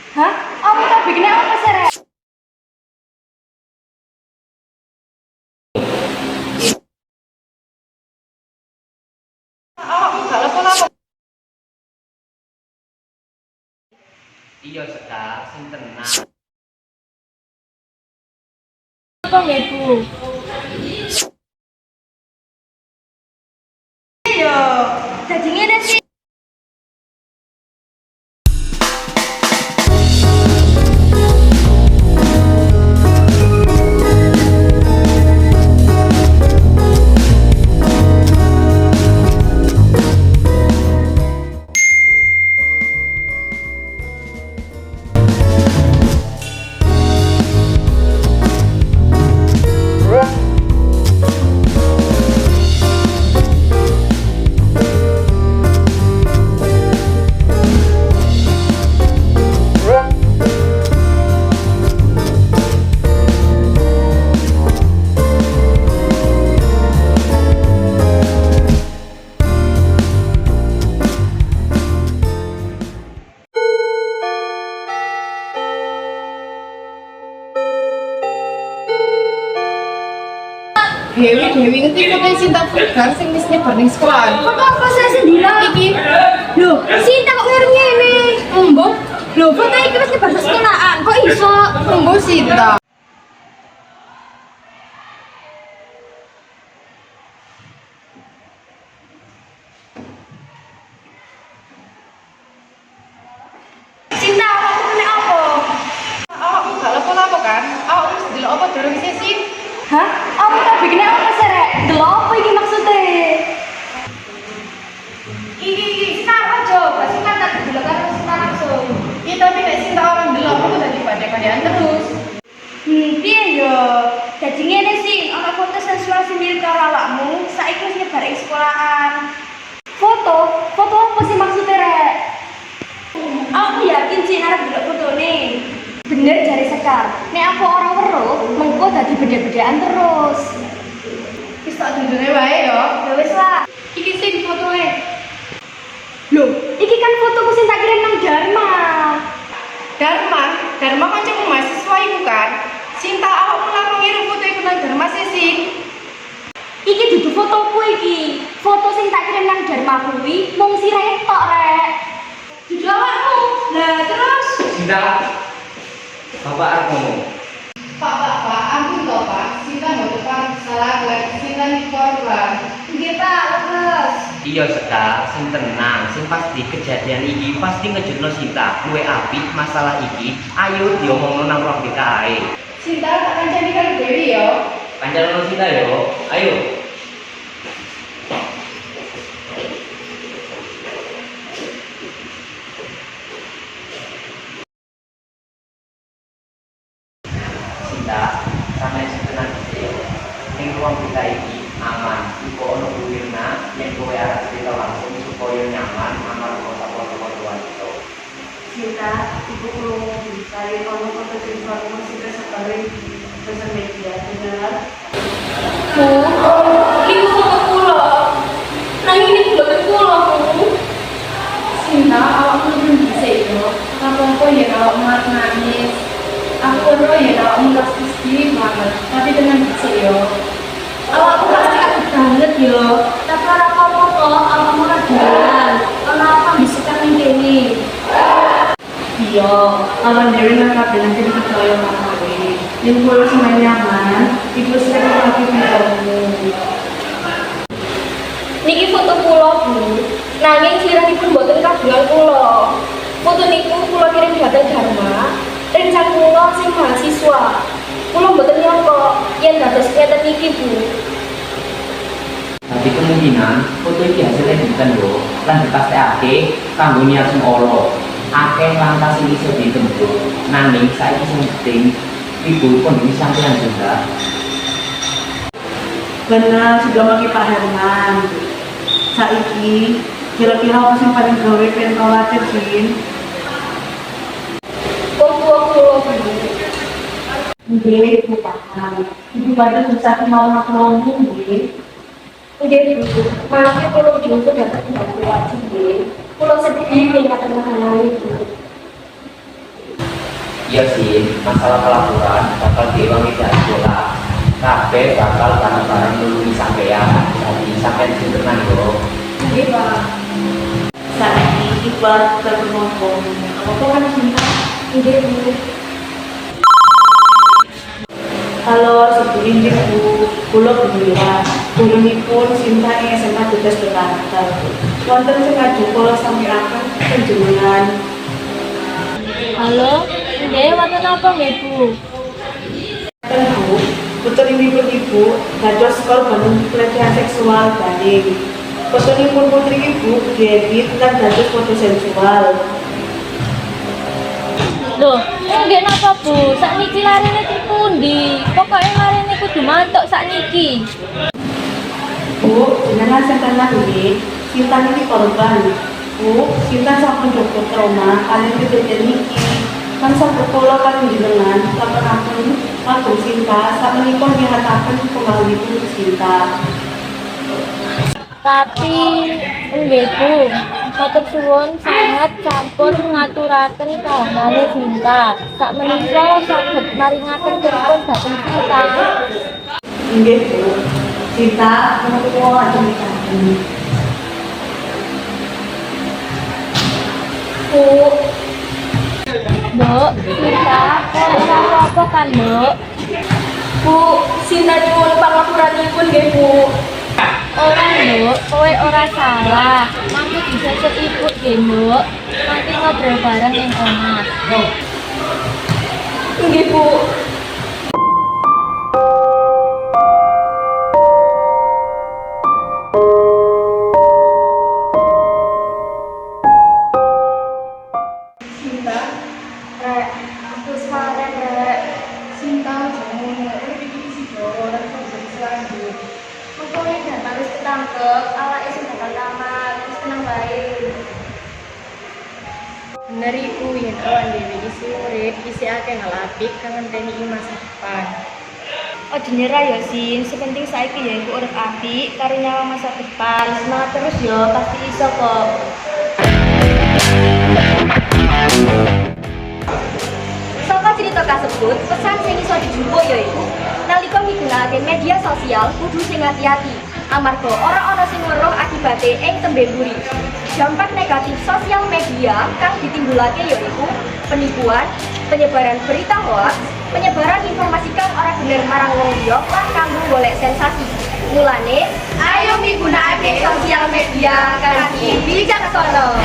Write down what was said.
Hah? Kamu tak bikinnya apa sih, Rek? Awakmu gak lapo-lapo. Iya Sekar, sing tenang. Tolong ya, Bu. Iya, jadi ngene sih. Dewi ngerti foto Sinta Vulgar sing wis nyebar ning sekolah. Foto apa saya sendiri? Iki Loh, Sinta kok ngirim ngene? Mbok. Loh, foto iki wis nyebar ke sekolahan. Kok iso? Mbok Sinta. Sinta, awakmu kena apa? Awakmu gak lapo-lapo kan? Awakmu wis delok apa durung sesi? Hah? Kamu tak bikinnya apa sih, Rek? Delok apa iki maksudnya? Iki, Sinta aja. Mbak Sinta tak delok karo Sinta langsung. Iya tapi nek Sinta orang delok aku dadi badhe-badhean terus. Piye yo? Dadi ngene sih, ana foto sensual sendiri karo awakmu, saiki wis nyebar ing sekolahan. Foto? Foto apa sih maksudnya, Rek? Aku yakin sih arep delok fotone. Bener jari Sekar. Nek aku orang weruh, mengko dadi beda-bedaan terus. Wis tak dudune wae yo. Ya wis lah. Iki sing fotoe. Loh, iki kan fotoku sing tak kirim nang Dharma. Dharma kancamu mahasiswa iku kan? Sinta awakmu langsung ngirim foto iku nang Dharma sesi. Iki dudu fotoku iki. Foto sing tak kirim nang Dharma kuwi mung sirah tok, Rek. Dudu awakmu. Lah terus Sinta, Bapak arep ngomong. Pak, ampun toh Pak. Sinta mboten salah lek Sinta iki korban. nggih Pak, leres. Iya Sekar, sing tenang. Sing pasti kejadian iki pasti ngejutno Sinta. Luwe apik masalah iki. Ayo diomongno nang ruang BK ae. Sinta tak kancani karo Dewi yo. Kancanan Sinta yo. Ayo. Sinta, sampe setenang iki. Ning ruang BK iki aman. Iku ono kuwirna yen kowe arep cerita langsung supaya nyaman aman kota foto-fotoan itu. Cinta, ibu perlu cari kamu foto informasi ke sekali sosial media, benar? Ini foto pulau. Nah ini bukan pulau, Bu. Sinta awakmu belum bisa yo. Apa-apa ya kalau mau nangis. Aku ro ya kalau mau sedih banget. Tapi dengan bisa yo. Awakku pasti kaget banget yo. Tapi orang kamu kok, awakmu ragalan. Kenapa bisa kan ini? Iya, awan Dewi nang kabeh nang kene percaya sama kowe. Yen kowe wis nyaman, iku sering lagi kamu. Niki foto pulau, Bu. Nanging sirahipun mboten kagungan kula. Foto niku kula kirim dhateng Dharma. Rencang kula sing mahasiswa. Kula mboten nyangka yen dados ngeten iki, Bu. Tapi kemungkinan foto iki hasilnya bukan lho, lan dipastekake kanggo niat sing ala. Akeh lantas iki iso ditembus. Nanging saiki sing penting iku kondisi sampeyan juga. Benar, sudah manggil Pak Herman. Saiki, kira-kira apa yang paling gawe pengen khawatir sih? Wong tua kula, Bu. Nggih, Bu paham. Ibu pada susah mau ngomong nggih. Nggih, Bu. Mangke kula dijemput dateng Mbak Wati nggih. Kula sedih ning ngaten hal iki. Iya sih, masalah pelaporan bakal diulangi dari sekolah. Kabeh bakal bareng-bareng nulungi sampean. Jadi sampean sing tenang yo. Nggih, Pak. Saiki Iqbal terpenumpung. Apa kan cinta? Nggih, Bu. Halo, sebelum Bu, kula gembira. Kulunipun Sinta ing SMA Tetes Jakarta. Wonten sing ngaju kula sampiraken panjenengan. Halo, nggih wonten apa nggih Bu? Bu, putripun Ibu dados korban pelecehan seksual daring. Fotonipun putri Ibu diedit lan dados foto sensual. Loh, nggih napa Bu? Sakniki larine teng pundi? Pokoke larine kudu mantuk sakniki. Bu, jenengan sing tenang nggih. Sinta niki korban. Bu, Sinta sampun dokter trauma kalian kejadian niki. Kan saged kula kalian jenengan laporaken kagem Sinta sakmenika nyihataken penggalipun Sinta. Tapi nggih Bu, matur suwun sangat sampun ngaturaken kahanane Sinta. Sakmenika saged maringaken pripun dhateng Sinta. Nggih, Bu. Sinta menawa ajeng dikaten. Bu, Mbok, Sinta, kok ora apa kan, Mbok? Bu, Sinta nyuwun pangapuranipun nggih, Bu. Ora, Mbok, kowe ora salah. Mangke disesuk ibu nggih, Mbok. Nanti ngobrol bareng ing omah. Nggih, Bu. Sinta, Rek, aku sekarang, Rek. Sinta, jangan ngomong iki si Jawa lan konsep selanjut. Pokoknya datang wis ketangkep, awake sing bakal lamar, wis tenang bae. Bener iku yen awan dhewe isi urip, isi akeh hal apik kang ngenteni ing masa depan. Ojo nyerah ya, Sin. Sepenting saiki ya iku urip apik karo nyawa masa depan. Semangat terus yo, pasti iso kok. Saka cerita kasebut, pesan sing iso dijupuk yaiku nalika migunakake media sosial kudu sing hati-hati. Amarga ora ana sing weruh akibate ing tembe mburi. Dampak negatif sosial media kang ditimbulake yaiku penipuan, penyebaran berita hoax, penyebaran informasi kang ora bener marang wong liya lan kanggo golek sensasi. Mulane, ayo migunakake sosial media kanthi bijaksana.